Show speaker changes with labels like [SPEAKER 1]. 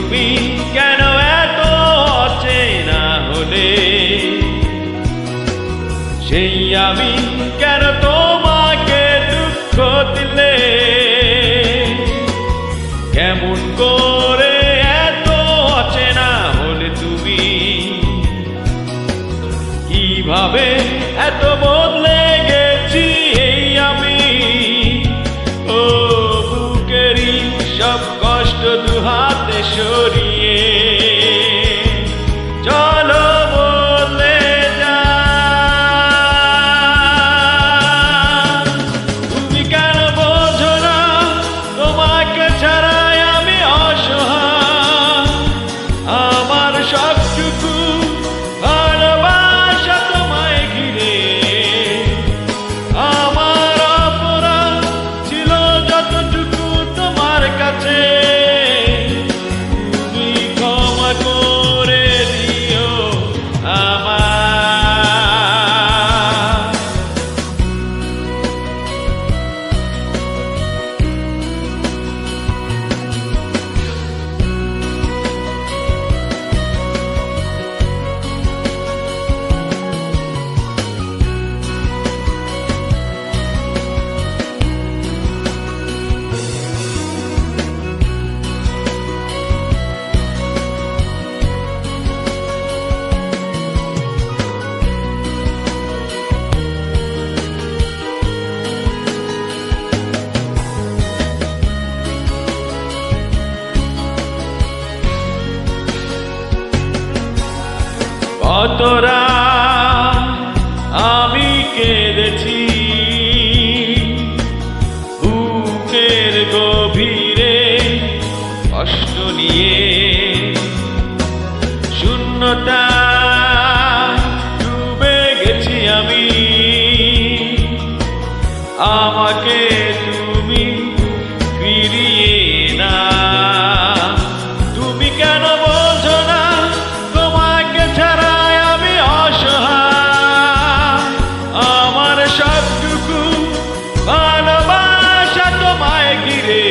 [SPEAKER 1] তুমি কেন এত অচেনা হলে? সেই আমি কেন তোমাকে দুঃখ দিলে? কেমন করে এত অচেনা হলে তুমি? কিভাবে এত বদলে গেছি এই আমি? ও বুকেরই সব কষ্ট দুহাতে সরিয়ে চলো বদলে যা। তুমি কেন বোঝো না তোমাকে ছাড়াই আমি অসহায়? আমার সবটুকু ভালোবাসা তোমায় ঘিরে। আমার অপরাধ ছিল যতটুকু তোমার কাছে, তুমি ক্ষমা করে দিও আমায়। কতরা আমি কেঁদেছি বুকের গভীরে কষ্ট নিয়ে। শূন্যতা ডুবে গেছি আমি, আমাকে তুমি ফিরিয়ে না। তুমি কেন বোঝো না তোমাকে ছাড়াই আমি অসহায়? আমার সবটুকু ভালোবাসা তোমায় ঘিরে।